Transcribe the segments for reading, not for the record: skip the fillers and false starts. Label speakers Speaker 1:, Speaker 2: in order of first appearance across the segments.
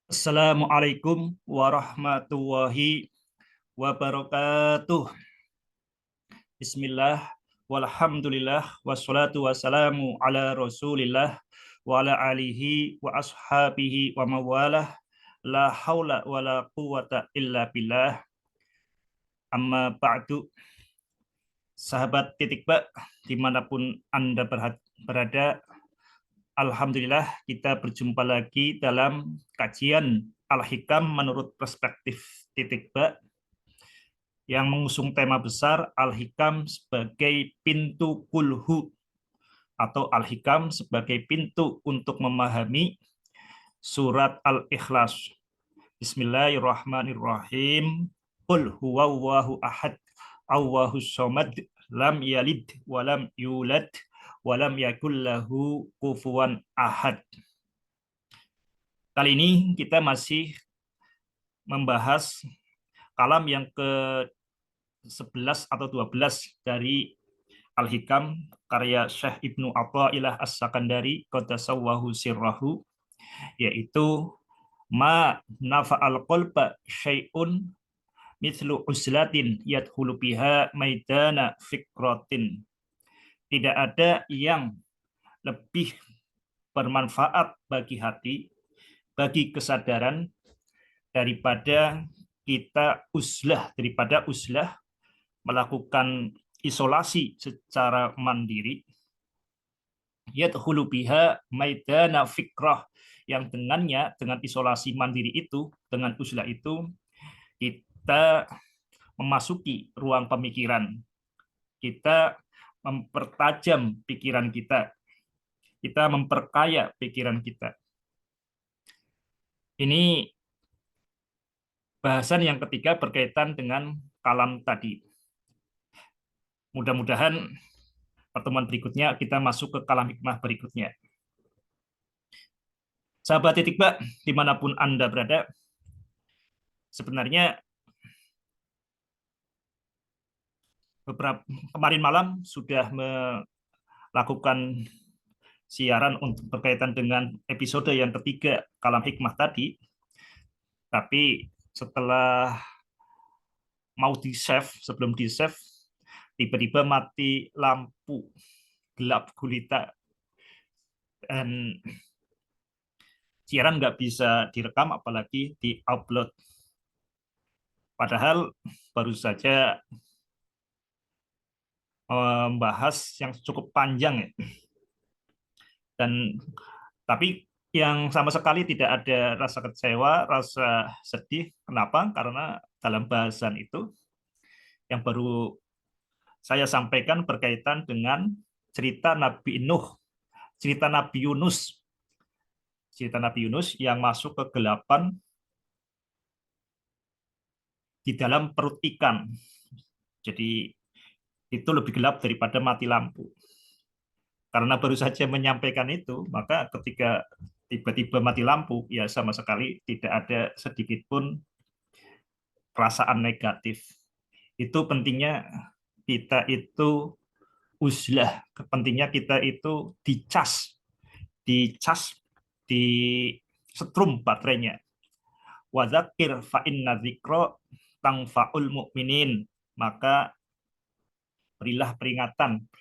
Speaker 1: Assalamualaikum warahmatullahi wabarakatuh. Bismillah, walhamdulillah, wassalatu wassalamu ala rasulillah, wa ala alihi wa ashabihi wa mawalah, la hawla wa la quwata illa billah, amma ba'du. Sahabat titik bak, dimanapun Anda berada, Alhamdulillah kita berjumpa lagi dalam kajian Al-Hikam menurut perspektif titik bak yang mengusung tema besar Al-Hikam sebagai pintu kulhu atau Al-Hikam sebagai pintu untuk memahami surat Al-Ikhlas. Bismillahirrahmanirrahim. Qul huwallahu ahad, Allahus somad, lam yalid walam yulad walam yakul lahu kufuwan ahad. Kali ini kita masih membahas kalam yang ke-11 atau 12 dari Al-Hikam karya Syekh Ibnu Athaillah As-Sakandari Qadasawwahu sirrahu, yaitu ma nafa'al qalba syai'un mithlu uzlatin yadkhulu biha maidana fikratin. Tidak ada yang lebih bermanfaat bagi hati, bagi kesadaran daripada daripada uzlah melakukan isolasi secara mandiri, yadkhulu biha maidana fikrah, yang dengannya, dengan isolasi mandiri itu, dengan uzlah itu, kita memasuki ruang pemikiran, kita mempertajam pikiran kita memperkaya pikiran kita. Ini bahasan yang ketiga berkaitan dengan kalam tadi. Mudah-mudahan pertemuan berikutnya kita masuk ke kalam hikmah berikutnya. Sahabat titik bak, dimanapun Anda berada, sebenarnya beberapa kemarin malam sudah melakukan siaran untuk berkaitan dengan episode yang ketiga kalam hikmah tadi, tapi setelah mau di-save, sebelum di-save, tiba-tiba mati lampu, gelap gulita, dan siaran nggak bisa direkam, apalagi di-upload. Padahal baru saja membahas yang cukup panjang ya. Dan tapi yang sama sekali tidak ada rasa kecewa, rasa sedih. Kenapa? Karena dalam bahasan itu yang baru saya sampaikan berkaitan dengan cerita Nabi Nuh, cerita Nabi Yunus, yang masuk ke kegelapan di dalam perut ikan. Jadi itu lebih gelap daripada mati lampu. Karena baru saja menyampaikan itu, maka ketika tiba-tiba mati lampu, ya sama sekali tidak ada sedikit pun perasaan negatif. Itu pentingnya kita itu uzlah, pentingnya kita itu dicas, di setrum baterainya. Wadzakir fa inna dzikra tangfaul mu'minin. Maka berilah peringatan,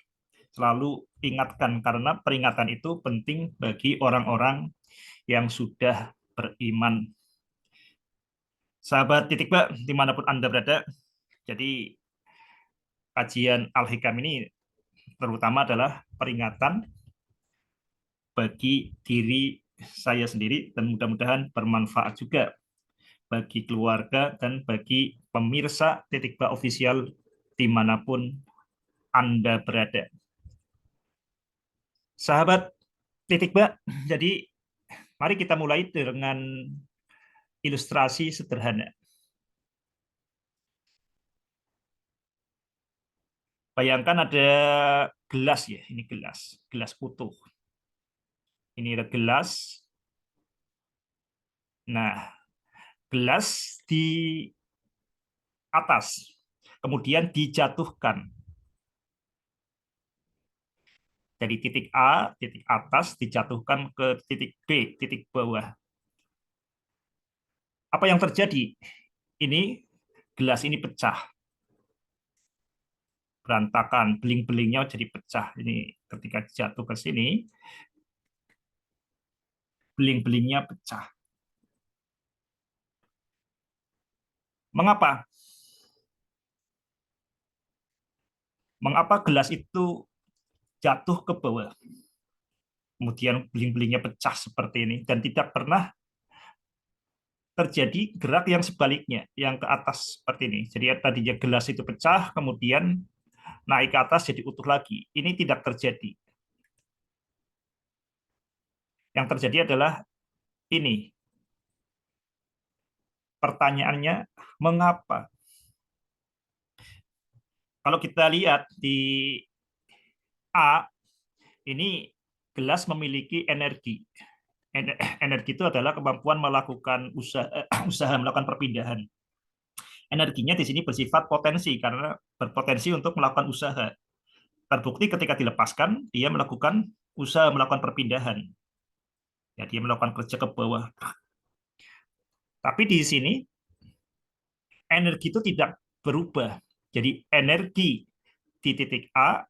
Speaker 1: selalu ingatkan, karena peringatan itu penting bagi orang-orang yang sudah beriman. Sahabat titik bak, dimanapun Anda berada, jadi kajian Al-Hikam ini terutama adalah peringatan bagi diri saya sendiri, dan mudah-mudahan bermanfaat juga bagi keluarga dan bagi pemirsa titik bak official dimanapun Anda berada. Sahabat titik bak, jadi mari kita mulai dengan ilustrasi sederhana. Bayangkan ada gelas ya, ini gelas utuh. Ini ada gelas. Nah, gelas di atas, kemudian dijatuhkan dari titik A, titik atas, dijatuhkan ke titik B, titik bawah. Apa yang terjadi? Ini gelas ini pecah, berantakan, beling-belingnya jadi pecah. Ini ketika jatuh ke sini, beling-belingnya pecah. Mengapa? Mengapa gelas itu jatuh ke bawah? Kemudian beling-belingnya pecah seperti ini dan tidak pernah terjadi gerak yang sebaliknya, yang ke atas seperti ini. Jadi tadinya gelas itu pecah, kemudian naik ke atas jadi utuh lagi. Ini tidak terjadi. Yang terjadi adalah ini. Pertanyaannya, mengapa? Kalau kita lihat di A, ini gelas memiliki energi. Energi itu adalah kemampuan melakukan usaha melakukan perpindahan. Energinya di sini bersifat potensi karena berpotensi untuk melakukan usaha. Terbukti ketika dilepaskan, dia melakukan usaha melakukan perpindahan. Ya, dia melakukan kerja ke bawah. Tapi di sini energi itu tidak berubah. Jadi energi di titik A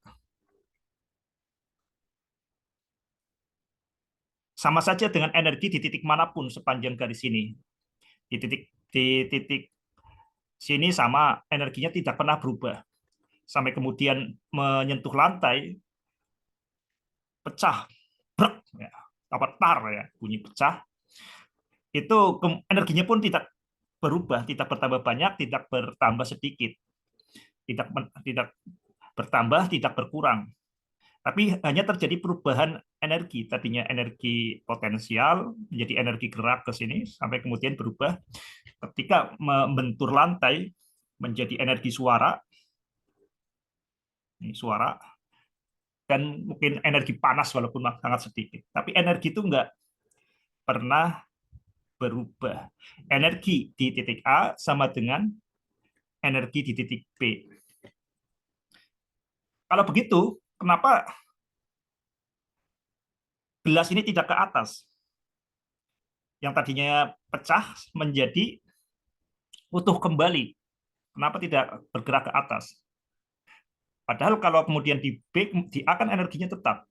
Speaker 1: sama saja dengan energi di titik manapun sepanjang garis ini. Di titik sini sama, energinya tidak pernah berubah. Sampai kemudian menyentuh lantai, pecah, brek, ya, apa tar ya, bunyi pecah. Itu energinya pun tidak berubah, tidak bertambah banyak, tidak bertambah sedikit, tidak bertambah, tidak berkurang. Tapi hanya terjadi perubahan energi. Tadinya energi potensial menjadi energi gerak ke sini sampai kemudian berubah ketika membentur lantai menjadi energi suara, ini suara, dan mungkin energi panas walaupun sangat sedikit. Tapi energi itu nggak pernah berubah. Energi di titik A sama dengan energi di titik B. Kalau begitu, kenapa gelas ini tidak ke atas? Yang tadinya pecah menjadi utuh kembali. Kenapa tidak bergerak ke atas? Padahal kalau kemudian di B, di A kan energinya tetap.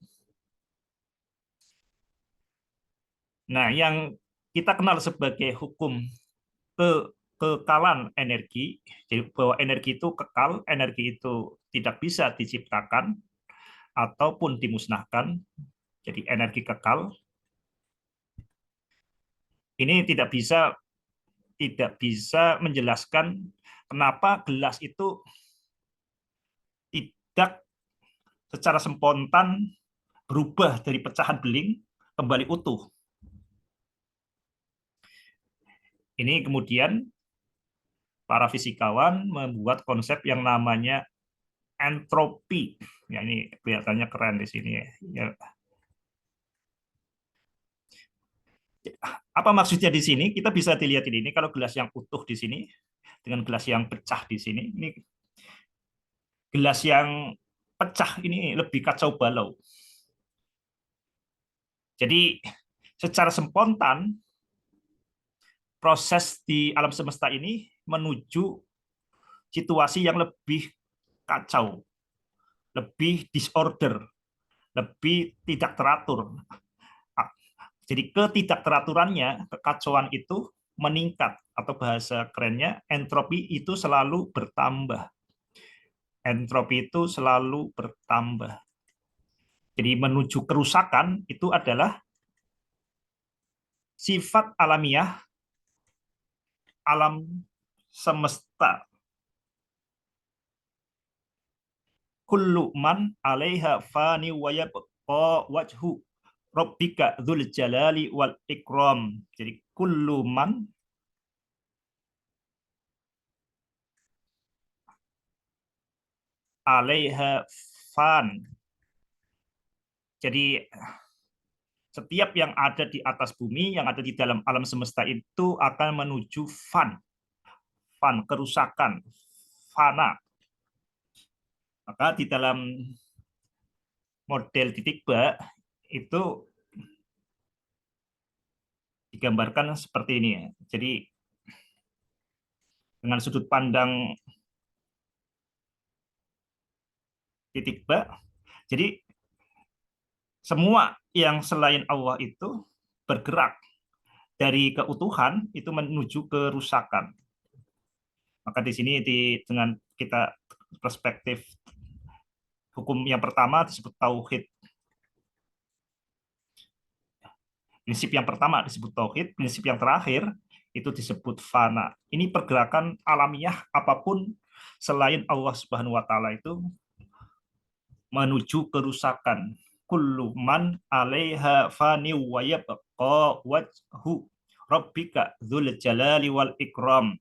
Speaker 1: Nah, yang kita kenal sebagai hukum ke kekalan energi, jadi bahwa energi itu kekal, energi itu tidak bisa diciptakan ataupun dimusnahkan, jadi energi kekal. Ini tidak bisa menjelaskan kenapa gelas itu tidak secara spontan berubah dari pecahan beling kembali utuh. Ini kemudian para fisikawan membuat konsep yang namanya entropi. Ya, ini kelihatannya keren di sini ya. Ya. Apa maksudnya di sini? Kita bisa dilihat ini kalau gelas yang utuh di sini dengan gelas yang pecah di sini. Ini gelas yang pecah ini lebih kacau balau. Jadi secara spontan proses di alam semesta ini menuju situasi yang lebih kacau, lebih disorder, lebih tidak teratur. Jadi ketidakteraturannya, kekacauan itu meningkat atau bahasa kerennya entropi itu selalu bertambah. Entropi itu selalu bertambah. Jadi menuju kerusakan itu adalah sifat alamiah alam semesta. Kullu man 'alaiha fani wa yabqa wajhu rabbika dzul jalali wal ikram. Jadi kullu man 'alaiha fan. Jadi setiap yang ada di atas bumi, yang ada di dalam alam semesta itu akan menuju kerusakan, fana. Maka di dalam model titik ba itu digambarkan seperti ini ya. Jadi dengan sudut pandang titik ba. Jadi semua yang selain Allah itu bergerak dari keutuhan itu menuju kerusakan. Maka di sini dengan kita perspektif hukum yang pertama disebut tauhid. Prinsip yang pertama disebut tauhid, prinsip yang terakhir itu disebut fana. Ini pergerakan alamiah apapun selain Allah Subhanahu wa taala itu menuju kerusakan. Kullu man 'alaiha fani wa yabqa wajhu rabbika dzul jalali wal ikram.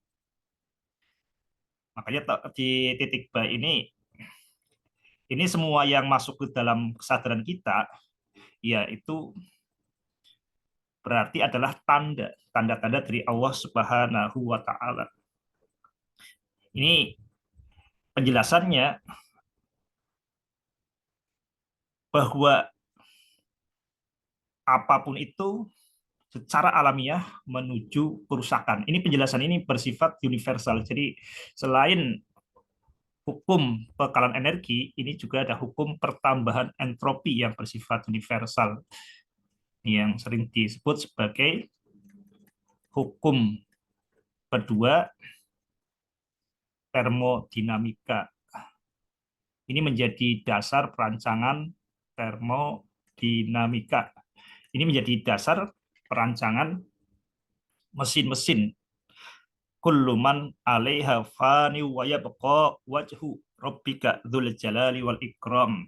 Speaker 1: Makanya di titik ba ini semua yang masuk ke dalam kesadaran kita yaitu berarti adalah tanda-tanda dari Allah Subhanahu wa taala. Ini penjelasannya bahwa apapun itu secara alamiah menuju kerusakan. Ini penjelasan ini bersifat universal. Jadi selain hukum pekakalan energi, ini juga ada hukum pertambahan entropi yang bersifat universal yang sering disebut sebagai hukum kedua termodinamika. Ini menjadi dasar perancangan termodinamika. Ini menjadi dasar perancangan mesin-mesin. Kullu man 'alaiha fani wa yabqa wajhu rabbika dzul jalali wal ikram.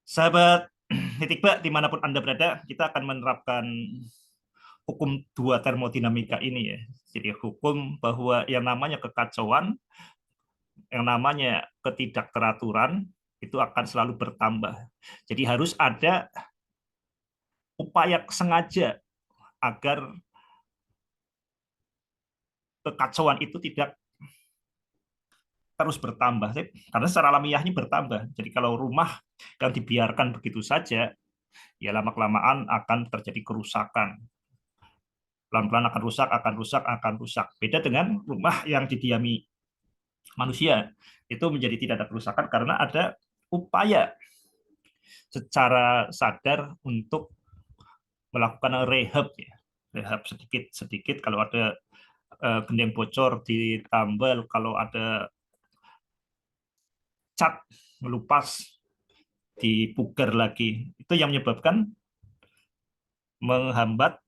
Speaker 1: Sahabat titik bak dimanapun Anda berada, kita akan menerapkan hukum dua termodinamika ini ya. Jadi hukum bahwa yang namanya kekacauan, yang namanya ketidakteraturan itu akan selalu bertambah. Jadi harus ada upaya sengaja agar kekacauan itu tidak terus bertambah. Karena secara alamiahnya bertambah. Jadi kalau rumah yang dibiarkan begitu saja, ya lama-kelamaan akan terjadi kerusakan. Pelan-pelan akan rusak, akan rusak, akan rusak. Beda dengan rumah yang didiami manusia. Itu menjadi tidak ada kerusakan karena ada upaya secara sadar untuk melakukan rehab ya. Rehab sedikit-sedikit kalau ada gendeng bocor ditambal, kalau ada cat melupas dipugar lagi. Itu yang menyebabkan menghambat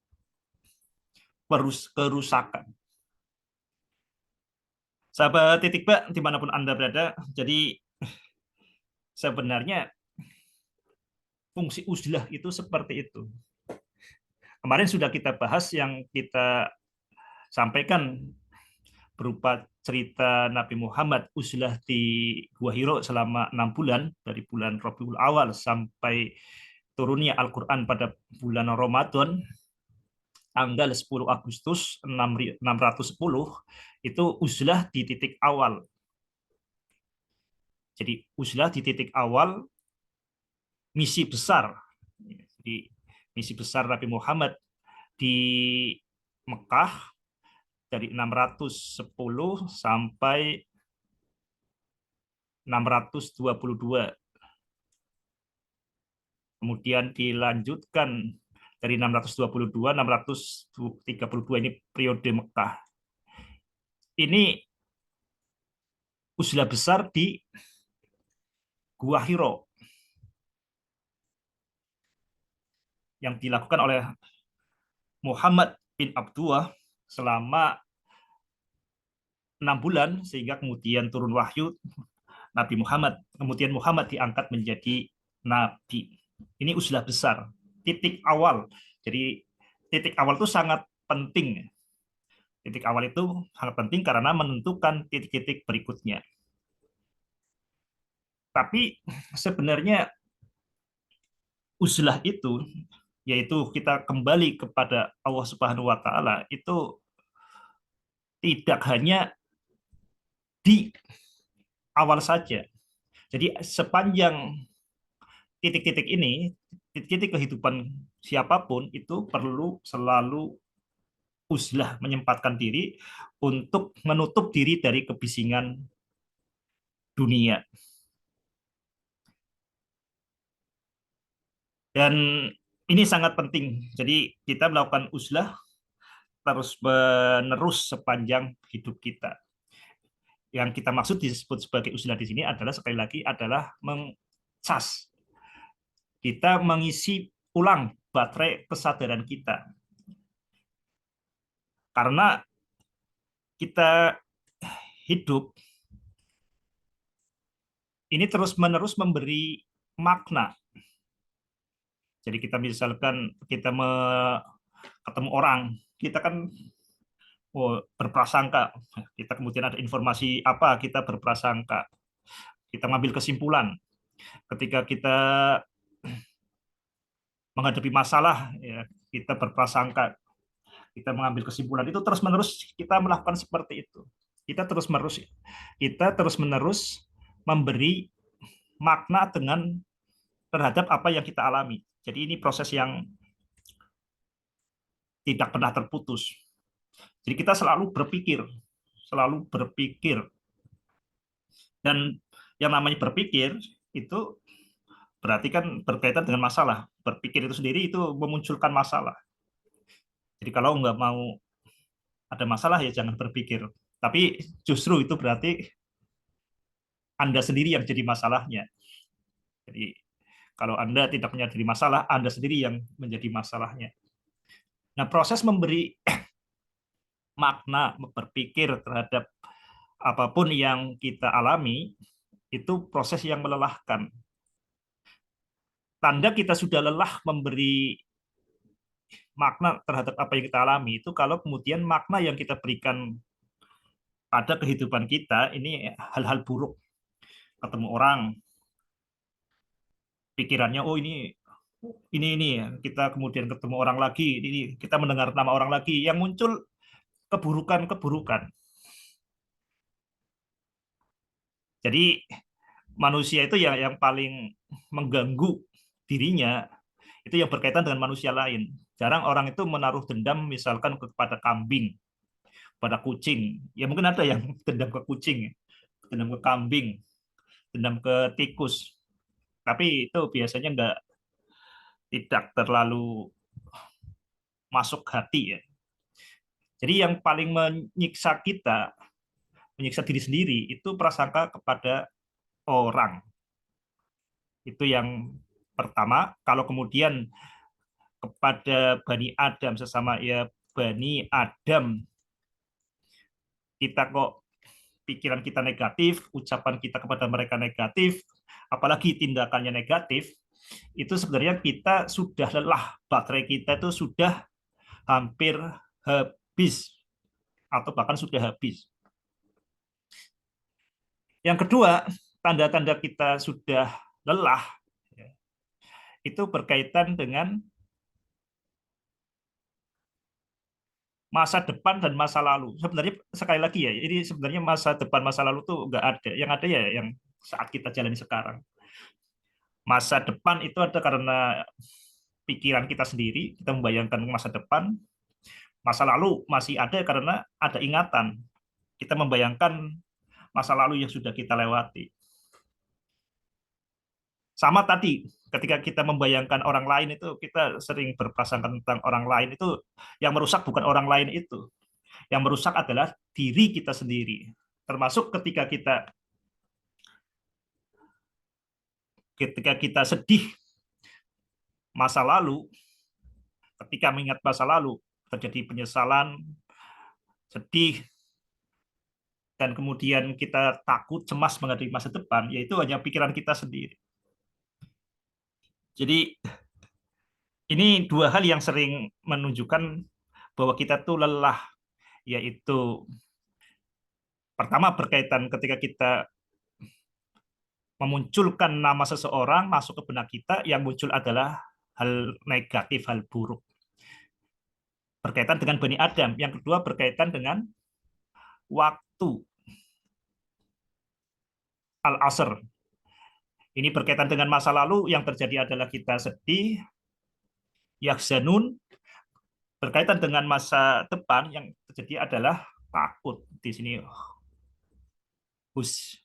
Speaker 1: kerusakan. Sahabat titik bak dimanapun Anda berada, jadi sebenarnya fungsi uzlah itu seperti itu. Kemarin sudah kita bahas yang kita sampaikan berupa cerita Nabi Muhammad uzlah di Gua Hiro selama 6 bulan, dari bulan Rabiul Awal sampai turunnya Al-Quran pada bulan Ramadan, tanggal 10 Agustus 610, itu uzlah di titik awal. Jadi uzlah di titik awal misi besar. Jadi misi besar Nabi Muhammad di Mekah dari 610 sampai 622. Kemudian dilanjutkan dari 622, 632 ini periode Mekah. Ini uzlah besar di Gua Hiro yang dilakukan oleh Muhammad bin Abdullah selama 6 bulan sehingga kemudian turun wahyu Nabi Muhammad. Kemudian Muhammad diangkat menjadi nabi. Ini uzlah besar, titik awal. Jadi titik awal itu sangat penting. Titik awal itu sangat penting karena menentukan titik-titik berikutnya. Tapi sebenarnya uzlah itu, yaitu kita kembali kepada Allah Subhanahu wa taala, itu tidak hanya di awal saja. Jadi sepanjang titik-titik ini, titik-titik kehidupan siapapun itu perlu selalu uzlah, menyempatkan diri untuk menutup diri dari kebisingan dunia. Dan ini sangat penting. Jadi kita melakukan uzlah terus menerus sepanjang hidup kita. Yang kita maksud disebut sebagai uzlah di sini adalah sekali lagi adalah mengcas. Kita mengisi ulang baterai kesadaran kita. Karena kita hidup ini terus-menerus memberi makna. Jadi kita misalkan kita ketemu orang, kita kan berprasangka. Kita kemudian ada informasi apa, kita berprasangka. Kita mengambil kesimpulan. Ketika kita menghadapi masalah, ya, kita berprasangka, kita mengambil kesimpulan. Itu terus-menerus kita melakukan seperti itu. Kita terus-menerus memberi makna terhadap apa yang kita alami. Jadi ini proses yang tidak pernah terputus. Jadi kita selalu berpikir. Dan yang namanya berpikir itu berarti kan berkaitan dengan masalah. Berpikir itu sendiri itu memunculkan masalah. Jadi kalau nggak mau ada masalah ya jangan berpikir. Tapi justru itu berarti Anda sendiri yang jadi masalahnya. Jadi kalau Anda tidak menyadari masalah, Anda sendiri yang menjadi masalahnya. Nah, proses memberi makna, berpikir terhadap apapun yang kita alami, itu proses yang melelahkan. Tanda kita sudah lelah memberi makna terhadap apa yang kita alami, itu kalau kemudian makna yang kita berikan pada kehidupan kita, ini hal-hal buruk. Ketemu orang, pikirannya, oh ini ya. Kita kemudian ketemu orang lagi, ini kita mendengar nama orang lagi, yang muncul keburukan-keburukan. Jadi manusia itu yang paling mengganggu dirinya itu yang berkaitan dengan manusia lain. Jarang orang itu menaruh dendam misalkan kepada kambing, pada kucing. Ya mungkin ada yang dendam ke kucing, dendam ke kambing, dendam ke tikus. Tapi itu biasanya tidak terlalu masuk hati ya. Jadi yang paling menyiksa kita, menyiksa diri sendiri itu prasangka kepada orang. Itu yang pertama. Kalau kemudian kepada Bani Adam sesama ya Bani Adam, kita kok pikiran kita negatif, ucapan kita kepada mereka negatif, apalagi tindakannya negatif, itu sebenarnya kita sudah lelah, baterai kita itu sudah hampir habis atau bahkan sudah habis. Yang kedua, tanda-tanda kita sudah lelah ya, itu berkaitan dengan masa depan dan masa lalu. Sebenarnya sekali lagi ya, ini sebenarnya masa depan masa lalu tuh nggak ada. Yang ada ya yang saat kita jalani sekarang. Masa depan itu ada karena pikiran kita sendiri, kita membayangkan masa depan. Masa lalu masih ada karena ada ingatan. Kita membayangkan masa lalu yang sudah kita lewati. Sama tadi, ketika kita membayangkan orang lain itu, kita sering berprasangka tentang orang lain itu, yang merusak bukan orang lain itu. Yang merusak adalah diri kita sendiri. Termasuk ketika kita sedih masa lalu, ketika mengingat masa lalu, terjadi penyesalan, sedih, dan kemudian kita takut, cemas menghadapi masa depan, yaitu hanya pikiran kita sendiri. Jadi ini dua hal yang sering menunjukkan bahwa kita tuh lelah, yaitu pertama berkaitan ketika kita memunculkan nama seseorang masuk ke benak kita, yang muncul adalah hal negatif, hal buruk. Berkaitan dengan Bani Adam. Yang kedua berkaitan dengan waktu. Al-Asr. Ini berkaitan dengan masa lalu, yang terjadi adalah kita sedih, yahzanun, Berkaitan dengan masa depan yang terjadi adalah takut. Di sini hus,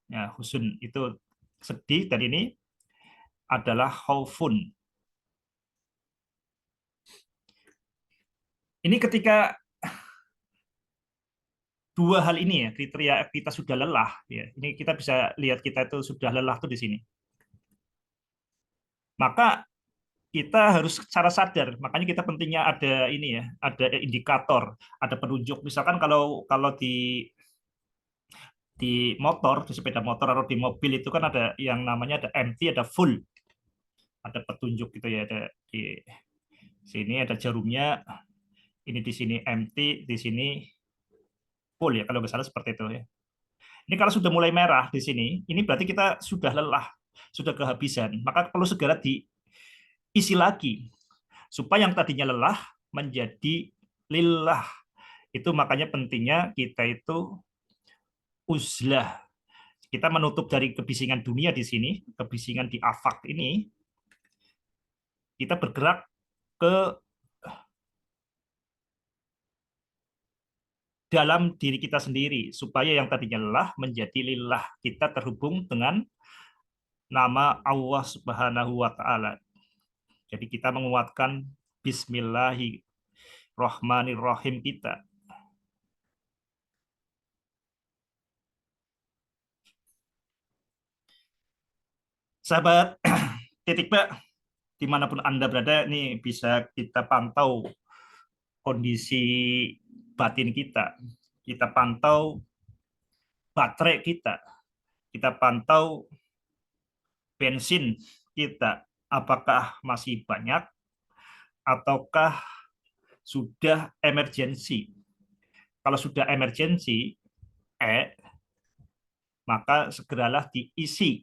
Speaker 1: ya, husun itu sedih, dan ini adalah khaufun. Ini ketika dua hal ini ya, kriteria kita sudah lelah ya. Ini kita bisa lihat kita itu sudah lelah tuh di sini. Maka kita harus secara sadar, makanya kita pentingnya ada ini ya, ada indikator, ada penunjuk. Misalkan kalau kalau di motor, di sepeda motor atau di mobil itu kan ada yang namanya ada empty, ada full, ada petunjuk gitu ya, ada di sini ada jarumnya, ini di sini empty, di sini full ya, kalau nggak salah seperti itu ya. Ini kalau sudah mulai merah di sini, ini berarti kita sudah lelah, sudah kehabisan, maka perlu segera diisi lagi supaya yang tadinya lelah menjadi lillah. Itu makanya pentingnya kita itu uzlah. Kita menutup dari kebisingan dunia di sini, kebisingan di afak ini, kita bergerak ke dalam diri kita sendiri supaya yang tadinya lelah menjadi lillah. Kita terhubung dengan nama Allah Subhanahu wa taala. Jadi kita menguatkan Bismillahirrahmanirrahim kita. Sahabat titik Pak, dimanapun Anda berada, ini bisa kita pantau kondisi batin kita. Kita pantau baterai kita pantau bensin kita, apakah masih banyak ataukah sudah emergensi. Kalau sudah emergensi, maka segeralah diisi.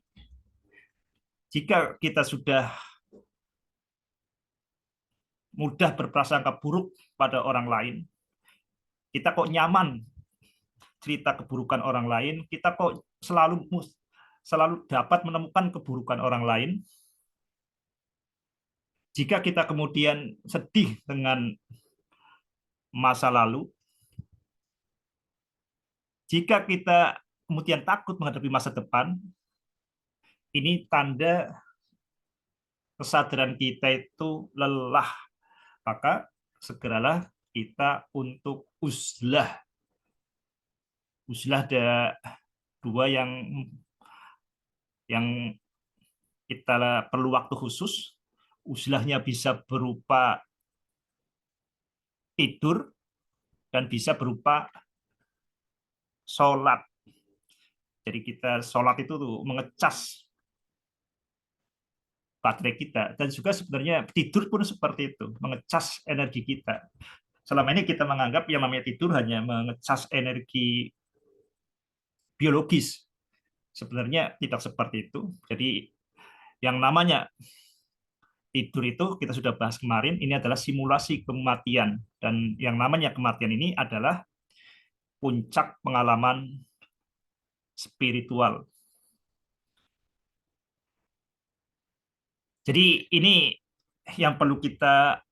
Speaker 1: Jika kita sudah mudah berprasangka buruk pada orang lain, kita kok nyaman cerita keburukan orang lain, kita kok selalu selalu dapat menemukan keburukan orang lain. Jika kita kemudian sedih dengan masa lalu, jika kita kemudian takut menghadapi masa depan, ini tanda kesadaran kita itu lelah. Maka segeralah kita untuk uzlah. Uzlah ada dua yang kita perlu waktu khusus. Uzlahnya bisa berupa tidur dan bisa berupa sholat. Jadi kita sholat itu tuh mengecas baterai kita, dan juga sebenarnya tidur pun seperti itu, mengecas energi kita. Selama ini kita menganggap yang namanya tidur hanya mengecas energi biologis. Sebenarnya tidak seperti itu. Jadi yang namanya tidur itu kita sudah bahas kemarin, ini adalah simulasi kematian, dan yang namanya kematian ini adalah puncak pengalaman spiritual. Jadi ini yang perlu kita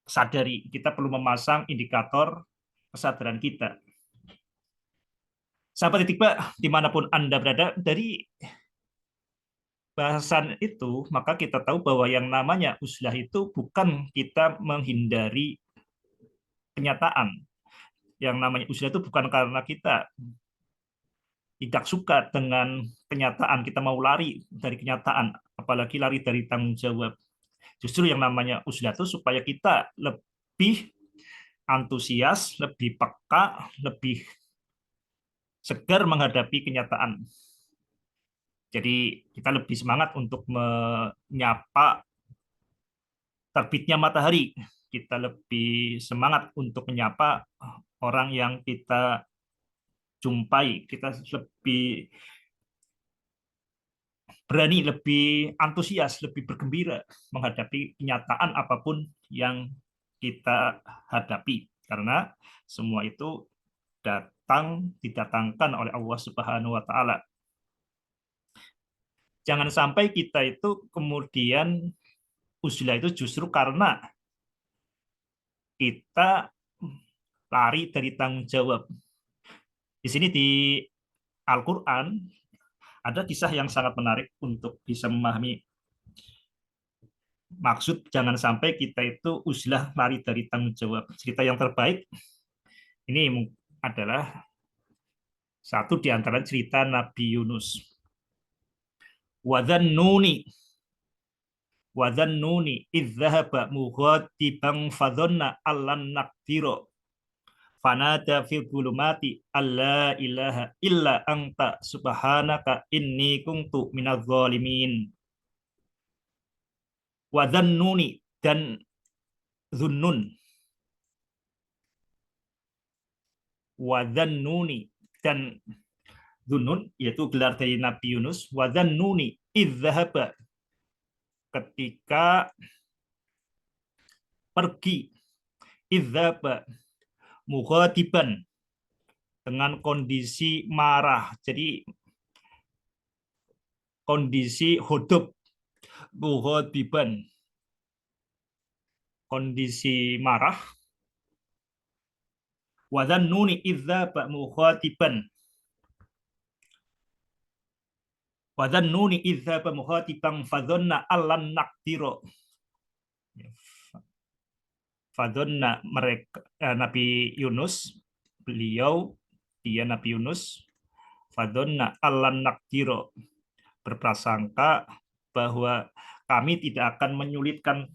Speaker 1: sadari, kita perlu memasang indikator kesadaran kita. Sahabat titik Pak, dimanapun Anda berada, dari bahasan itu, maka kita tahu bahwa yang namanya uzlah itu bukan kita menghindari kenyataan. Yang namanya uzlah itu bukan karena kita tidak suka dengan kenyataan, kita mau lari dari kenyataan, apalagi lari dari tanggung jawab. Justru yang namanya uzlah itu supaya kita lebih antusias, lebih peka, lebih segar menghadapi kenyataan. Jadi kita lebih semangat untuk menyapa terbitnya matahari. Kita lebih semangat untuk menyapa orang yang kita jumpai. Kita lebih berani, lebih antusias, lebih bergembira menghadapi kenyataan apapun yang kita hadapi. Karena semua itu didatangkan oleh Allah Subhanahu wa taala. Jangan sampai kita itu kemudian uzlah itu justru karena kita lari dari tanggung jawab. Di sini di Al-Quran ada kisah yang sangat menarik untuk bisa memahami maksud jangan sampai kita itu uzlah lari dari tanggung jawab. Cerita yang terbaik ini adalah satu di antara cerita Nabi Yunus. Wadhannuni Wadhannuni idzahaba mughadiban fadhanna allan naqdira fanada fil dhulumati alla ilaha illa anta subhanaka inni kuntu minadz zalimin. Wadhannuni dan Zunnun. Wadhannuni dan Zunnun yaitu gelar dari Nabi Yunus. Wadhannuni idzahaba ketika pergi, idzaba mughadiban dengan kondisi marah. Jadi kondisi hudub, mughadiban kondisi marah. Wadhannuni idzaba mughadiban Wadhannuni idzaba mughadiban fadhanna allan naqdira. Fadhanna mereka Nabi Yunus, dia Nabi Yunus, fadhanna allan naqdira, berprasangka bahwa kami tidak akan menyulitkan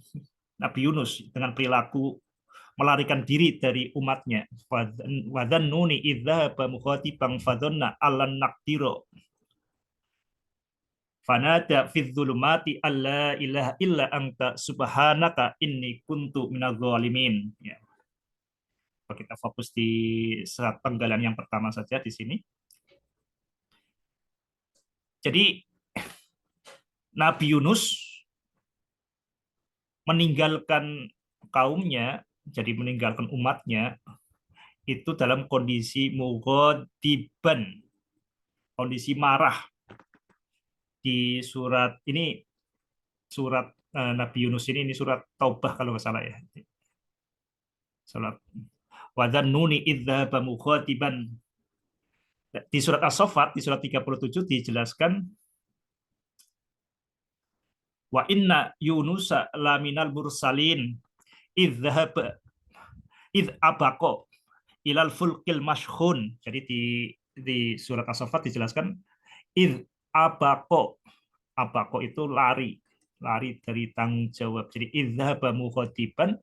Speaker 1: Nabi Yunus dengan perilaku melarikan diri dari umatnya. Wadhannuni idzaba mughadiban fadhanna allan naqdira fanada fidz zulumati alla ilaha illa anta subhanaka inni kuntu minadz zalimin. Ya. Kita fokus di serat penggalan yang pertama saja di sini. Jadi Nabi Yunus meninggalkan kaumnya, jadi meninggalkan umatnya itu dalam kondisi mughadiban, kondisi marah. Di surat ini, surat Nabi Yunus ini surat Taubah kalau nggak salah ya. Surat Wadhannuni idzaba mughadiban. Di surat As-Saffat di surat 37 dijelaskan wa inna yunusa laminal mursalin idh abaqo ilal fulkil mashhun. Jadi di surat As-Saffat dijelaskan idh abaqo. Abaqo itu lari dari tanggung jawab. Jadi idzhaba mughadiban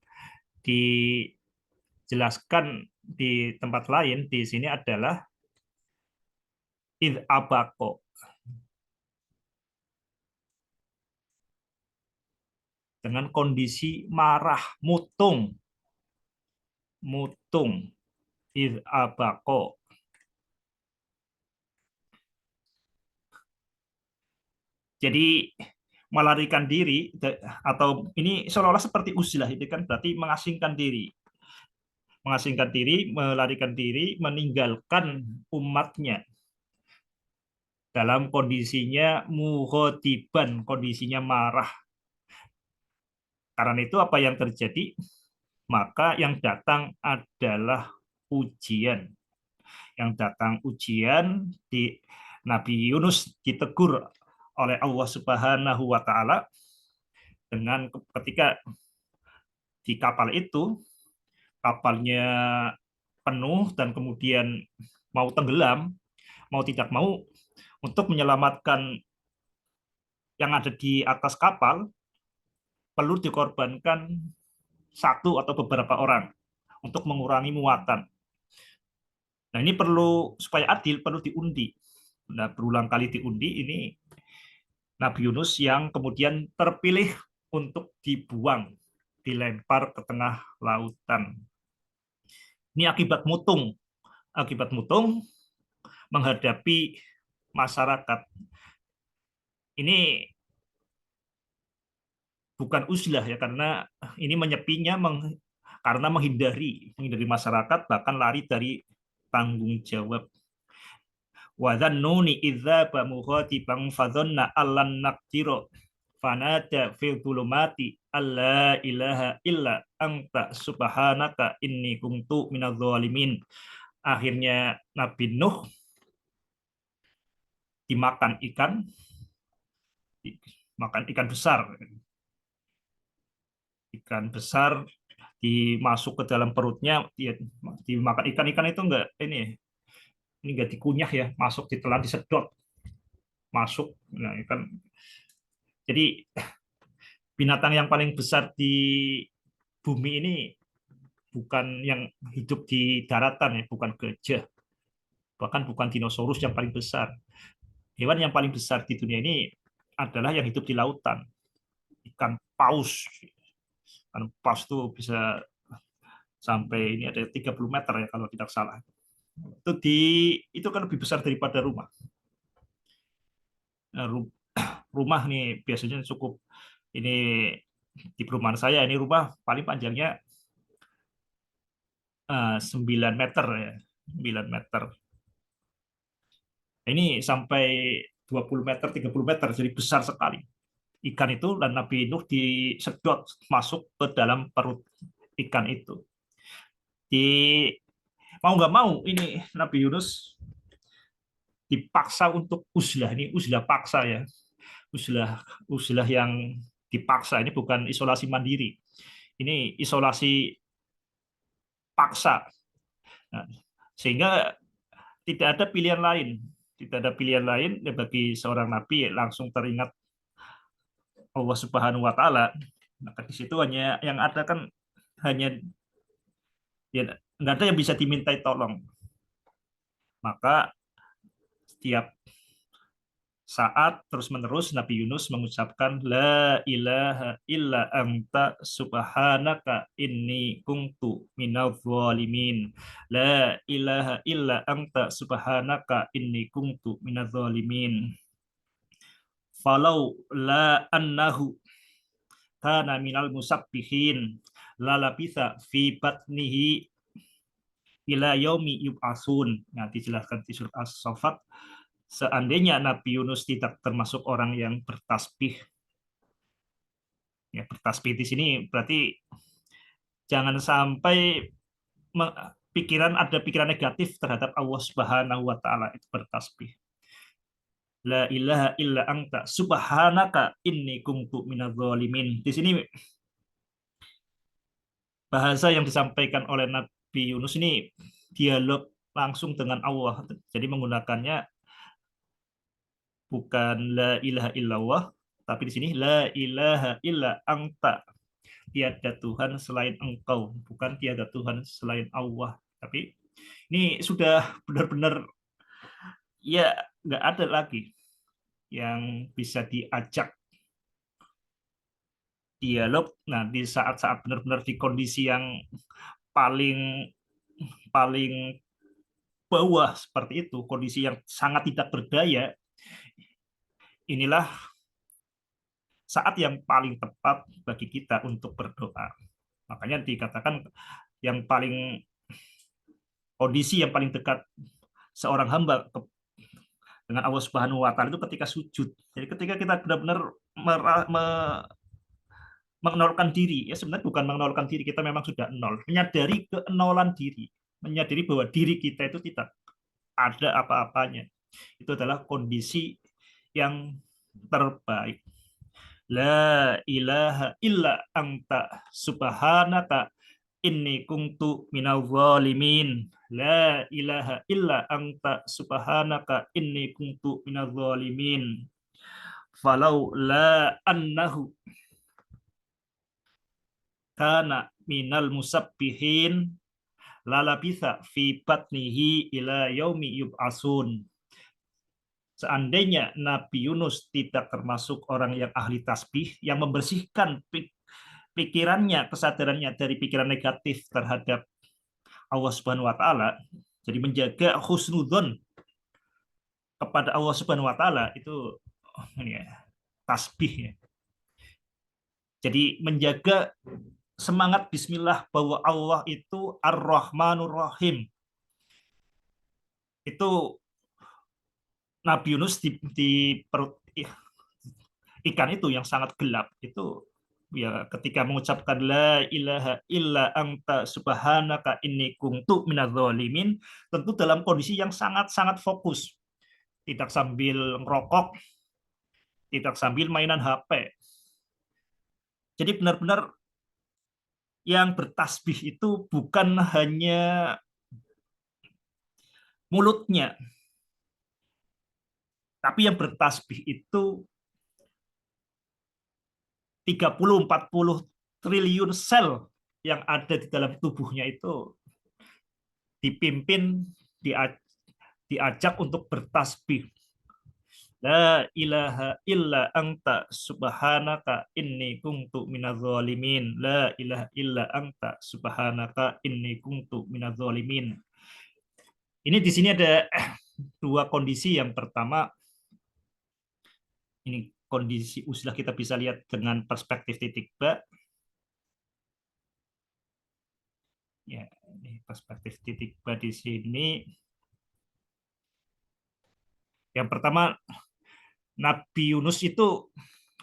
Speaker 1: dijelaskan di tempat lain di sini adalah idh abaqo. Dengan kondisi marah, mutung, idh abaqo. Jadi melarikan diri atau ini seolah-olah seperti uzlah itu kan berarti mengasingkan diri, melarikan diri, meninggalkan umatnya dalam kondisinya mughadiban, kondisinya marah. Karena itu apa yang terjadi? Maka yang datang adalah ujian. Yang datang ujian di Nabi Yunus ditegur oleh Allah Subhanahu wa taala dengan ketika di kapal itu kapalnya penuh dan kemudian mau tenggelam, mau tidak mau untuk menyelamatkan yang ada di atas kapal perlu dikorbankan satu atau beberapa orang untuk mengurangi muatan. Nah, ini perlu supaya adil perlu diundi. Nah, berulang kali diundi ini Nabi Yunus yang kemudian terpilih untuk dibuang, dilempar ke tengah lautan. Ini akibat mutung menghadapi masyarakat. Ini bukan uzlah ya, karena ini menyepinya karena menghindari masyarakat, bahkan lari dari tanggung jawab. Wa dzannuni idzaba mughadiban fadhanna allan naqdira fanada fil dhulumati alla ilaha illa anta subhanaka inni kuntu minadz zalimin. Akhirnya Nabi Nuh dimakan ikan, makan ikan besar. Ikan besar dimasuk ke dalam perutnya, dia dimakan ikan itu enggak ini enggak dikunyah ya, masuk ditelan disedot masuk. Nah, ikan jadi binatang yang paling besar di bumi ini bukan yang hidup di daratan ya, bukan gajah, bahkan bukan dinosaurus yang paling besar. Hewan yang paling besar di dunia ini adalah yang hidup di lautan, ikan paus. Ikan paus itu bisa sampai ini ada 30 meter ya kalau tidak salah. Itu kan lebih besar daripada rumah. Nah, rumah nih biasanya cukup ini di perumahan saya ini rumah paling panjangnya 9 meter ya, 9 meter. Ini sampai 20 meter, 30 meter, jadi besar sekali. Ikan itu dan Nabi Nuh disedot masuk ke dalam perut ikan itu. Di mau nggak mau ini Nabi Yunus dipaksa untuk uzlah, ini uzlah paksa ya, uzlah yang dipaksa, ini bukan isolasi mandiri, ini isolasi paksa. Nah, sehingga tidak ada pilihan lain, tidak ada pilihan lain ya bagi seorang nabi, langsung teringat Allah Subhanahu Wa Taala. Maka di situ hanya yang ada kan hanya ya, nggak ada yang bisa dimintai tolong. Maka setiap saat terus-menerus Nabi Yunus mengucapkan la ilaha illa anta subhanaka inni kuntu minadz zalimin. La ilaha illa anta subhanaka inni kuntu minadz zalimin. Falau la annahu kana minal musabbihin lalabitha fi batnihi ila yaumi yub'atsun. Nah, dijelaskan di surat As-Saffat, seandainya Nabi Yunus tidak termasuk orang yang bertasbih. Ya, bertasbih di sini berarti jangan sampai ada pikiran negatif terhadap Allah Subhanahu wa taala, itu bertasbih. La ilaha illa anta subhanaka inni kuntu minadz zalimin. Di sini bahasa yang disampaikan oleh Nabi Yunus ini dialog langsung dengan Allah. Jadi menggunakannya bukan la ilaha illallah, tapi di sini la ilaha illa anta. Tiada Tuhan selain engkau, bukan tiada Tuhan selain Allah. Tapi ini sudah benar-benar ya nggak ada lagi yang bisa diajak dialog. Nah, di saat-saat benar-benar di kondisi yang paling paling bawah seperti itu, kondisi yang sangat tidak berdaya, inilah saat yang paling tepat bagi kita untuk berdoa. Makanya dikatakan yang paling kondisi yang paling dekat seorang hamba dengan Allah Subhanahu wa taala itu ketika sujud. Jadi ketika kita benar-benar mengenolkan diri, ya sebenarnya bukan mengenolkan diri, kita memang sudah nol, menyadari keenolan diri, menyadari bahwa diri kita itu tidak ada apa-apanya. Itu adalah kondisi yang terbaik. La ilaha illa anta subhanaka inni kuntu minal zalimin. La ilaha illa anta subhanaka inni kuntu minal zalimin. Falau la annahu kana minal musabbihin lalabitha fi batnihi ila yaumi yub'asun. Seandainya Nabi Yunus tidak termasuk orang yang ahli tasbih, yang membersihkan pikirannya, kesadarannya dari pikiran negatif terhadap Allah Subhanahu wa taala, jadi menjaga husnudzon kepada Allah Subhanahu wa taala itu ini ya, tasbih ya. Jadi menjaga semangat bismillah bahwa Allah itu Ar-Rahmanur Rahim. Itu Nabi Yunus ikan itu yang sangat gelap itu, ya ketika mengucapkan la ilaha illa anta subhanaka inni kuntu minadz-dzalimin, tentu dalam kondisi yang sangat-sangat fokus, tidak sambil ngerokok, tidak sambil mainan HP. Jadi benar-benar yang bertasbih itu bukan hanya mulutnya, tapi yang bertasbih itu 30-40 triliun sel yang ada di dalam tubuhnya itu dipimpin, diajak untuk bertasbih. La ilaha illa anta subhanaka inni kuntu minadz-dzalimin. La ilaha illa anta subhanaka inni kuntu minadz-dzalimin. Ini di sini ada dua kondisi. Yang pertama, ini kondisi uzlah kita bisa lihat dengan perspektif titik ba. Ya, ini perspektif titik ba di sini. Yang pertama, Nabi Yunus itu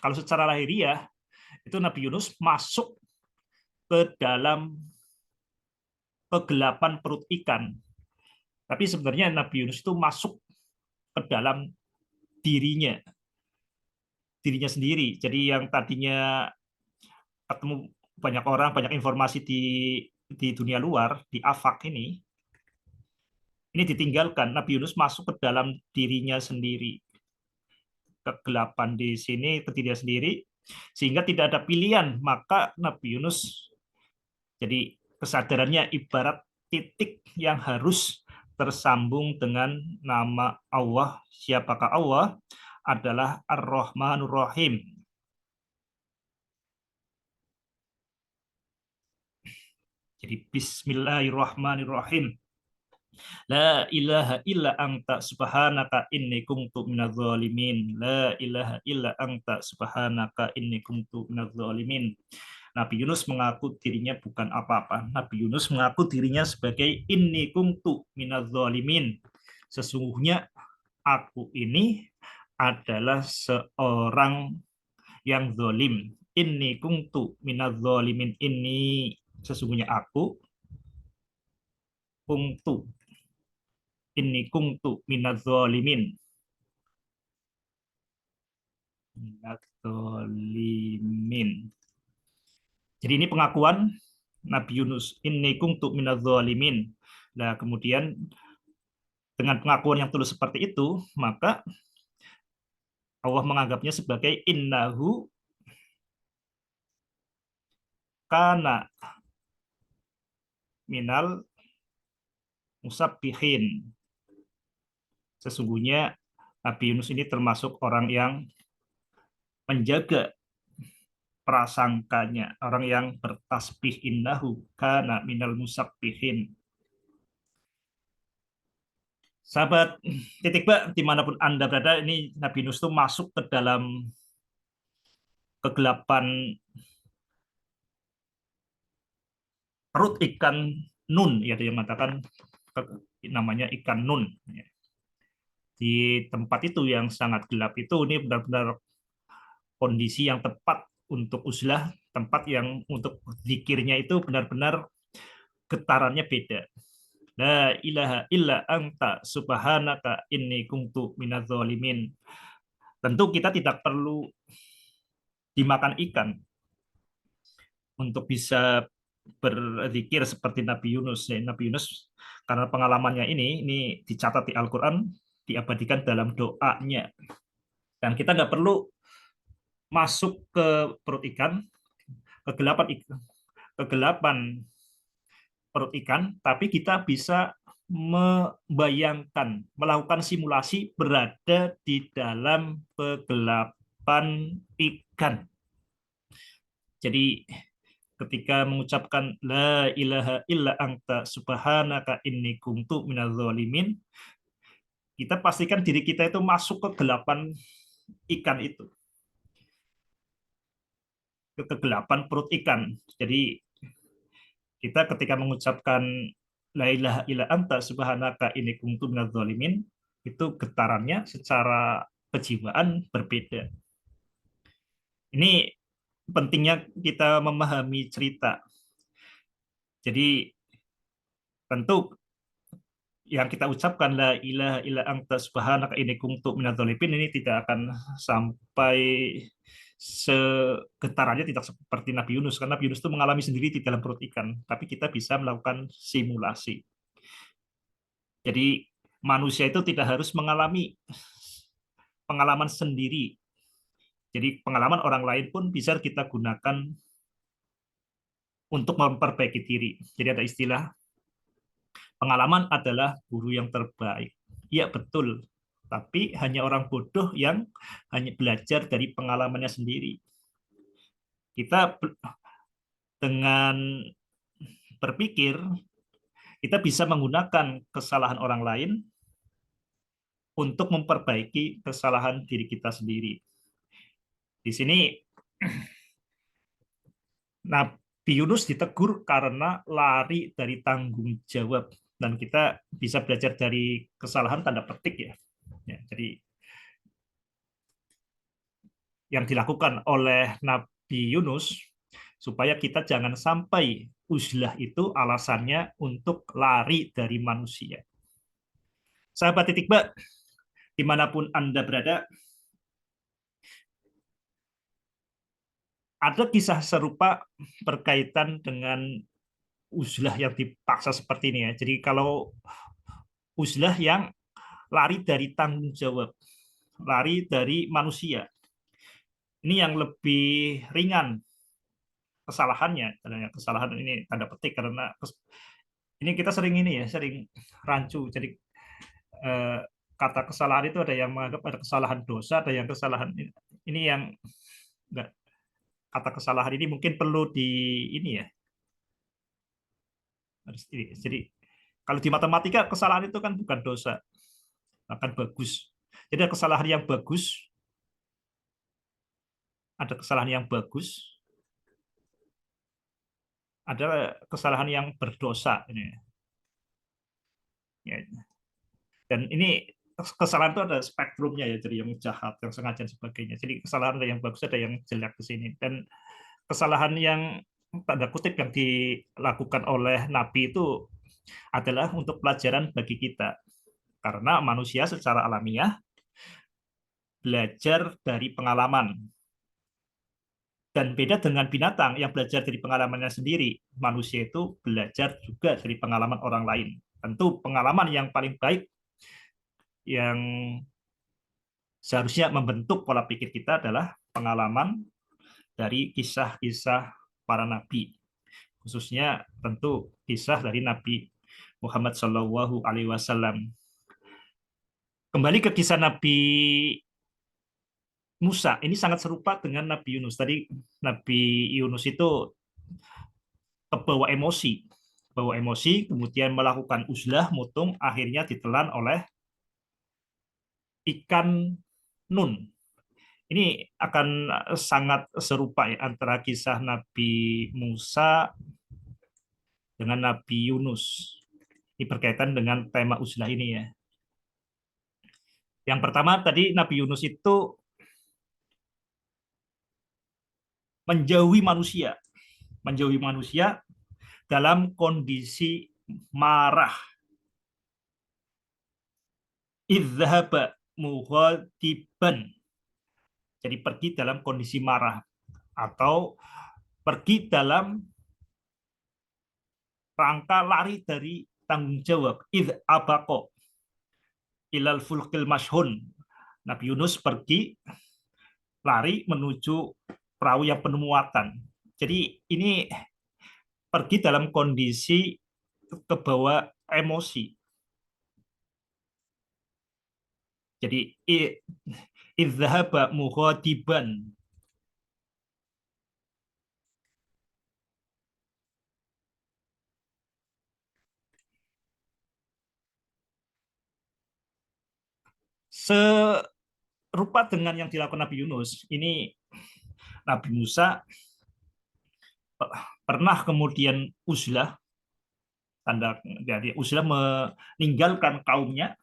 Speaker 1: kalau secara lahiriah itu Nabi Yunus masuk ke dalam kegelapan perut ikan. Tapi sebenarnya Nabi Yunus itu masuk ke dalam dirinya, dirinya sendiri. Jadi yang tadinya ketemu banyak orang, banyak informasi di dunia luar, di afak ini ditinggalkan. Nabi Yunus masuk ke dalam dirinya sendiri. Kegelapan di sini ke dirinya sendiri, sehingga tidak ada pilihan. Maka Nabi Yunus, jadi kesadarannya ibarat titik yang harus tersambung dengan nama Allah. Siapakah Allah? Adalah Ar-Rahmanur Rahim. Jadi Bismillahirrahmanirrahim. La ilaha illa anta subhanaka inni kuntu minadz-dzalimin. La ilaha illa anta subhanaka inni kuntu minadz-dzalimin. Nabi Yunus mengaku dirinya bukan apa-apa. Nabi Yunus mengaku dirinya sebagai inni kuntu minadz-dzalimin. Sesungguhnya aku ini adalah seorang yang zalim. Inni kuntu minadz-dzalimin. Ini sesungguhnya aku kuntu inni kuntu minadz-dzalimin. Minadz-dzalimin. Jadi ini pengakuan Nabi Yunus, inni kuntu minadz-dzalimin. Nah, kemudian dengan pengakuan yang tulus seperti itu, maka Allah menganggapnya sebagai innahu kana minal musabbihin. Sesungguhnya Nabi Yunus ini termasuk orang yang menjaga prasangkanya, orang yang bertasbih, innahu kana minal musabbihin. Sahabat titik ba, dimanapun Anda berada, ini Nabi Yunus itu masuk ke dalam kegelapan perut ikan nun, ya ada yang mengatakan namanya ikan nun. Di tempat itu yang sangat gelap itu, ini benar-benar kondisi yang tepat untuk uzlah, tempat yang untuk zikirnya itu benar-benar getarannya beda. La ilaha illa anta subhanaka inni kuntu minadz-dzalimin. Tentu kita tidak perlu dimakan ikan untuk bisa berzikir seperti Nabi Yunus. Nabi Yunus karena pengalamannya ini dicatat di Al-Quran, diabadikan dalam doanya. Dan kita nggak perlu masuk ke perut ikan, kegelapan perut ikan, tapi kita bisa membayangkan, melakukan simulasi berada di dalam kegelapan ikan. Jadi ketika mengucapkan la ilaha illa anta subhanaka inni kuntu minadz-dzalimin, kita pastikan diri kita itu masuk ke kegelapan ikan itu, ke kegelapan perut ikan. Jadi kita ketika mengucapkan la ilaha illa anta subhanaka inni kuntu minadz-dzalimin, itu getarannya secara kejiwaan berbeda. Ini pentingnya kita memahami cerita. Jadi tentu yang kita ucapkan la ilaha illa anta subhanaka inni kuntu minadz-dzalimin ini tidak akan sampai segetarannya tidak seperti Nabi Yunus, karena Nabi Yunus itu mengalami sendiri di dalam perut ikan, tapi kita bisa melakukan simulasi. Jadi manusia itu tidak harus mengalami pengalaman sendiri. Jadi pengalaman orang lain pun bisa kita gunakan untuk memperbaiki diri. Jadi ada istilah pengalaman adalah guru yang terbaik. Iya betul, tapi hanya orang bodoh yang hanya belajar dari pengalamannya sendiri. Kita dengan berpikir, kita bisa menggunakan kesalahan orang lain untuk memperbaiki kesalahan diri kita sendiri. Di sini Nabi Yunus ditegur karena lari dari tanggung jawab, dan kita bisa belajar dari kesalahan tanda petik ya. Jadi yang dilakukan oleh Nabi Yunus supaya kita jangan sampai uzlah itu alasannya untuk lari dari manusia. Sahabat titik bak, dimanapun Anda berada, ada kisah serupa berkaitan dengan uzlah yang dipaksa seperti ini ya. Jadi kalau uzlah yang lari dari tanggung jawab, lari dari manusia, ini yang lebih ringan kesalahannya. Kesalahan ini tanda petik karena ini kita sering ini ya, sering rancu. Jadi eh, kata kesalahan itu ada yang menganggap ada kesalahan dosa, ada yang kesalahan ini yang enggak. Kata kesalahan ini mungkin perlu di ini ya. Jadi kalau di matematika kesalahan itu kan bukan dosa, akan bagus. Jadi ada kesalahan yang bagus, ada kesalahan yang bagus, ada kesalahan yang berdosa ini. Ya. Dan ini kesalahan itu ada spektrumnya ya, jadi yang jahat, yang sengaja dan sebagainya. Jadi kesalahan ada yang bagus, ada yang jelek di sini. Dan kesalahan yang tanda kutip yang dilakukan oleh Nabi itu adalah untuk pelajaran bagi kita. Karena manusia secara alamiah belajar dari pengalaman. Dan beda dengan binatang yang belajar dari pengalamannya sendiri, manusia itu belajar juga dari pengalaman orang lain. Tentu pengalaman yang paling baik yang seharusnya membentuk pola pikir kita adalah pengalaman dari kisah-kisah para nabi, khususnya tentu kisah dari Nabi Muhammad Shallallahu Alaihi Wasallam. Kembali ke kisah Nabi Musa, ini sangat serupa dengan Nabi Yunus. Tadi Nabi Yunus itu bawa emosi, kemudian melakukan uzlah, mutung, akhirnya ditelan oleh ikan nun. Ini akan sangat serupa ya antara kisah Nabi Musa dengan Nabi Yunus. Ini berkaitan dengan tema uzlah ini ya. Yang pertama tadi Nabi Yunus itu menjauhi manusia dalam kondisi marah. Idzhaba mughadiban. Jadi pergi dalam kondisi marah atau pergi dalam rangka lari dari tanggung jawab. Idz abaqo ilal fulkil mashhun. Nabi Yunus pergi lari menuju perahu yang penuh muatan. Jadi ini pergi dalam kondisi kebawa emosi. Jadi idzhaba mughadiban. Serupa dengan yang dilakukan Nabi Yunus, ini Nabi Musa pernah kemudian uzlah, tanda jadi uzlah meninggalkan kaumnya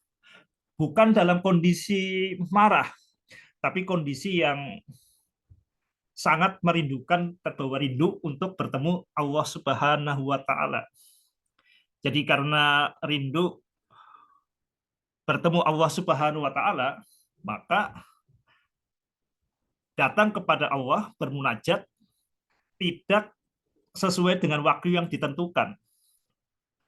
Speaker 1: bukan dalam kondisi marah, tapi kondisi yang sangat merindukan, terbawa rindu untuk bertemu Allah Subhanahu wa taala. Jadi karena rindu bertemu Allah Subhanahu wa taala, maka datang kepada Allah bermunajat tidak sesuai dengan waktu yang ditentukan.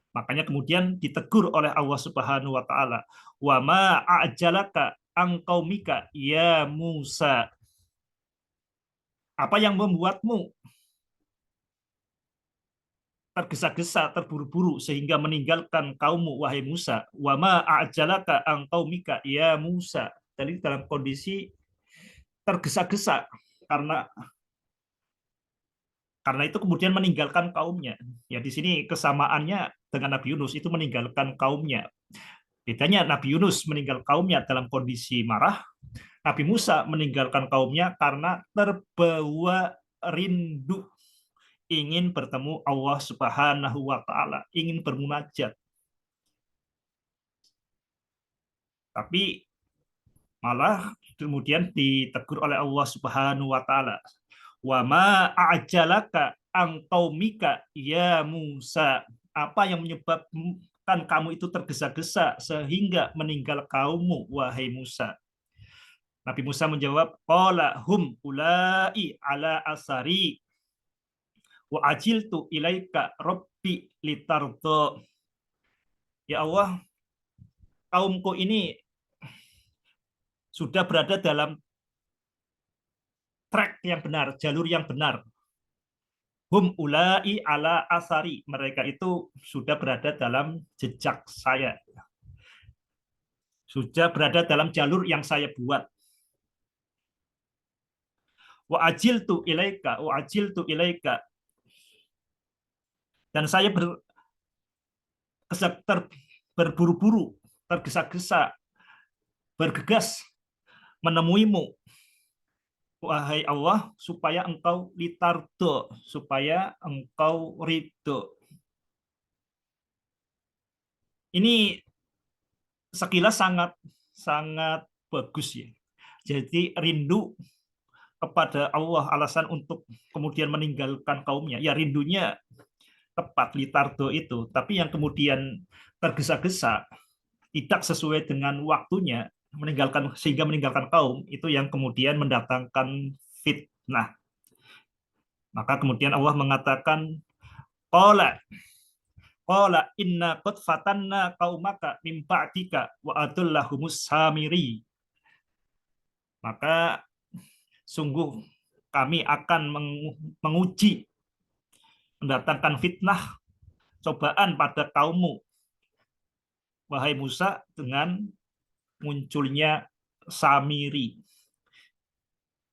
Speaker 1: Makanya kemudian ditegur oleh Allah Subhanahu wa taala, "Wa ma a'jalaka an qaumika ya Musa." Apa yang membuatmu tergesa-gesa, terburu-buru sehingga meninggalkan kaummu wahai Musa? Wa ma a'jalaka an qaumika ya Musa. Jadi dalam kondisi tergesa-gesa karena itu kemudian meninggalkan kaumnya. Ya di sini kesamaannya dengan Nabi Yunus itu meninggalkan kaumnya. Bedanya Nabi Yunus meninggal kaumnya dalam kondisi marah, Nabi Musa meninggalkan kaumnya karena terbawa rindu ingin bertemu Allah Subhanahu wa taala, ingin bermunajat. Tapi malah kemudian ditegur oleh Allah Subhanahu wa taala. Wa ma a'jalaka an qaumika ya Musa. Apa yang menyebabkan kamu itu tergesa-gesa sehingga meninggal kaummu wahai Musa? Nabi Musa menjawab, qala hum ulai ala asari wa ajiltu ilaika rabbi litardo. Ya Allah, kaumku ini sudah berada dalam track yang benar, jalur yang benar. Hum ulai ala asari. Mereka itu sudah berada dalam jejak saya. Sudah berada dalam jalur yang saya buat. Wa ajiltu ilaika, wa ajiltu ilaika. Dan saya berburu-buru, tergesa-gesa, bergegas menemuimu, wahai Allah, supaya engkau litardo, supaya engkau ridho. Ini sekilas sangat sangat bagus ya. Jadi rindu kepada Allah, alasan untuk kemudian meninggalkan kaumnya. Ya rindunya tepat litardo itu, tapi yang kemudian tergesa-gesa, tidak sesuai dengan waktunya, sehingga meninggalkan kaum, itu yang kemudian mendatangkan fitnah. Maka kemudian Allah mengatakan, qala qala inna qad fatanna qaumaka min ba'dika wa adullahumus samiri. Maka sungguh kami akan menguji, mendatangkan fitnah, cobaan pada kaummu, wahai Musa, dengan munculnya Samiri.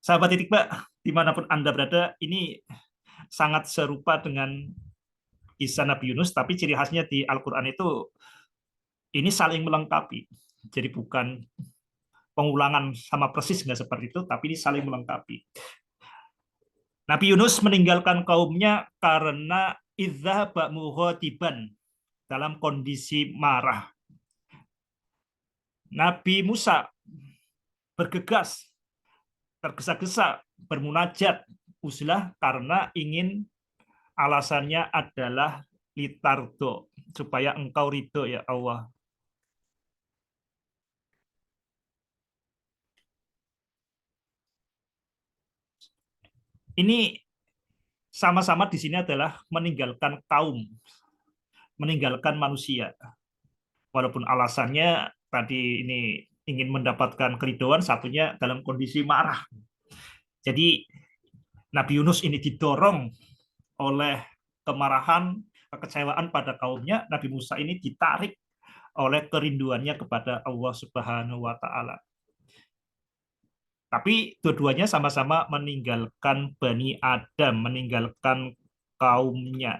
Speaker 1: Sahabat titik Pak, dimanapun Anda berada, ini sangat serupa dengan kisah Nabi Yunus, tapi ciri khasnya di Al-Quran itu ini saling melengkapi. Jadi bukan pengulangan sama persis, nggak seperti itu, tapi ini saling melengkapi. Nabi Yunus meninggalkan kaumnya karena idzhaba mughadiban, dalam kondisi marah. Nabi Musa bergegas, tergesa-gesa, bermunajat, uzlah karena ingin, alasannya adalah litardo, supaya engkau ridho ya Allah. Ini sama-sama di sini adalah meninggalkan kaum, meninggalkan manusia. Walaupun alasannya tadi ini ingin mendapatkan keridhaan, satunya dalam kondisi marah. Jadi Nabi Yunus ini didorong oleh kemarahan, kekecewaan pada kaumnya. Nabi Musa ini ditarik oleh kerinduannya kepada Allah Subhanahu wa taala. Tapi dua-duanya sama-sama meninggalkan Bani Adam, meninggalkan kaumnya.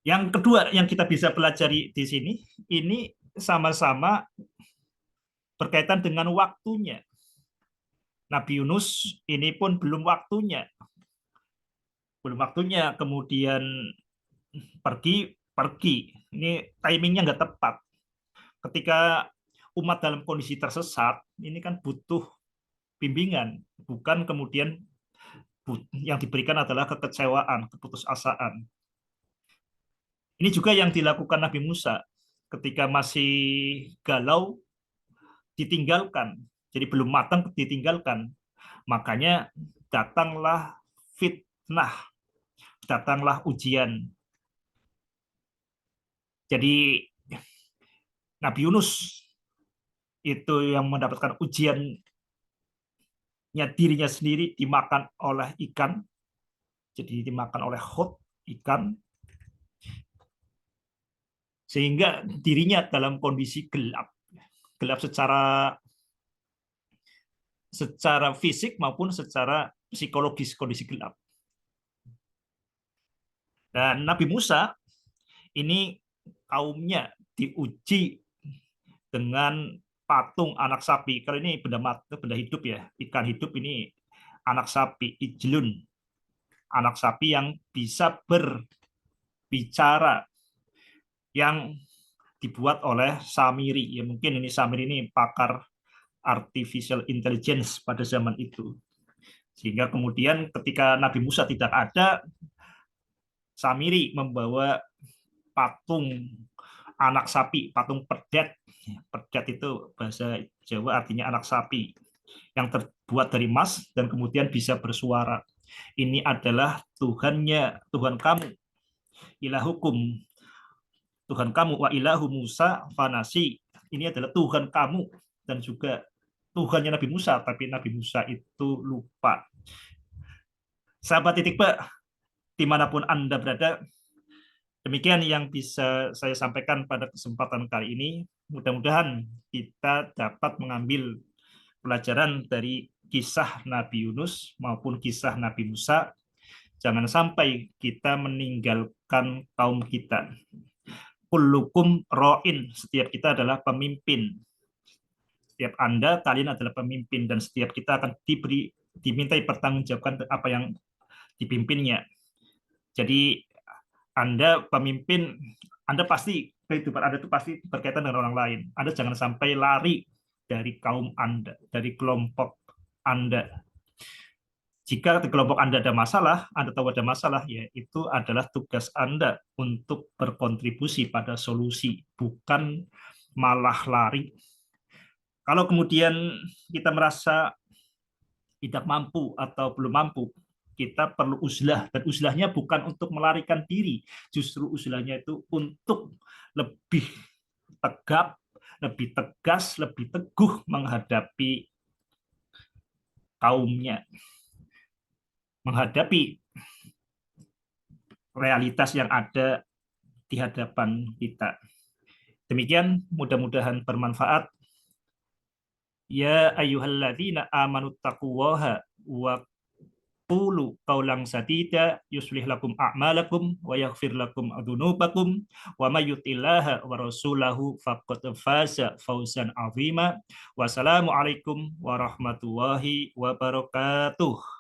Speaker 1: Yang kedua yang kita bisa pelajari di sini, ini sama-sama berkaitan dengan waktunya. Nabi Yunus ini pun belum waktunya. Belum waktunya, kemudian pergi. Ini timingnya nggak tepat. Ketika umat dalam kondisi tersesat, ini kan butuh bimbingan, bukan kemudian yang diberikan adalah kekecewaan, keputusasaan. Ini juga yang dilakukan Nabi Musa ketika masih galau, ditinggalkan. Jadi belum matang, ditinggalkan. Makanya datanglah fitnah, datanglah ujian. Jadi Nabi Yunus itu yang mendapatkan ujiannya, dirinya sendiri dimakan oleh ikan, jadi dimakan oleh hut, ikan, sehingga dirinya dalam kondisi gelap, gelap secara fisik maupun secara psikologis, kondisi gelap. Dan Nabi Musa ini kaumnya diuji dengan patung anak sapi. Kalau ini benda mati, benda hidup ya, ikan hidup, ini anak sapi, ijlun, anak sapi yang bisa berbicara, yang dibuat oleh Samiri. Ya mungkin ini Samiri ini pakar artificial intelligence pada zaman itu. Sehingga kemudian ketika Nabi Musa tidak ada, Samiri membawa patung anak sapi, patung perdet. Perdet itu bahasa Jawa artinya anak sapi, yang terbuat dari emas dan kemudian bisa bersuara. Ini adalah Tuhannya, Tuhan kamu, ilahukum, Tuhan kamu, wa ilahu Musa fanasi. Ini adalah Tuhan kamu dan juga Tuhannya Nabi Musa, tapi Nabi Musa itu lupa. Sahabat titik Pak, dimanapun Anda berada, demikian yang bisa saya sampaikan pada kesempatan kali ini. Mudah-mudahan kita dapat mengambil pelajaran dari kisah Nabi Yunus maupun kisah Nabi Musa. Jangan sampai kita meninggalkan kaum kita. Kullukum ro'in, setiap kita adalah pemimpin. Setiap Anda, kalian adalah pemimpin, dan setiap kita akan dimintai pertanggungjawabkan apa yang dipimpinnya. Jadi Anda pemimpin, Anda pasti, kehidupan Anda itu pasti berkaitan dengan orang lain. Anda jangan sampai lari dari kaum Anda, dari kelompok Anda. Jika di kelompok Anda ada masalah, Anda tahu ada masalah, ya itu adalah tugas Anda untuk berkontribusi pada solusi, bukan malah lari. Kalau kemudian kita merasa tidak mampu atau belum mampu, kita perlu uzlah, dan uzlahnya bukan untuk melarikan diri, justru uzlahnya itu untuk lebih tegap, lebih tegas, lebih teguh menghadapi kaumnya, menghadapi realitas yang ada di hadapan kita. Demikian, mudah-mudahan bermanfaat. Ya ayyuhalladzina amanu taqullaha wa qulu qawlan sadida yuslih lakum a'malakum wa yaghfir lakum adzunubakum wa may yuti'illaha wa rasulahu faqad faza fawzan 'azima. Wassalamualaikum warahmatullahi wabarakatuh.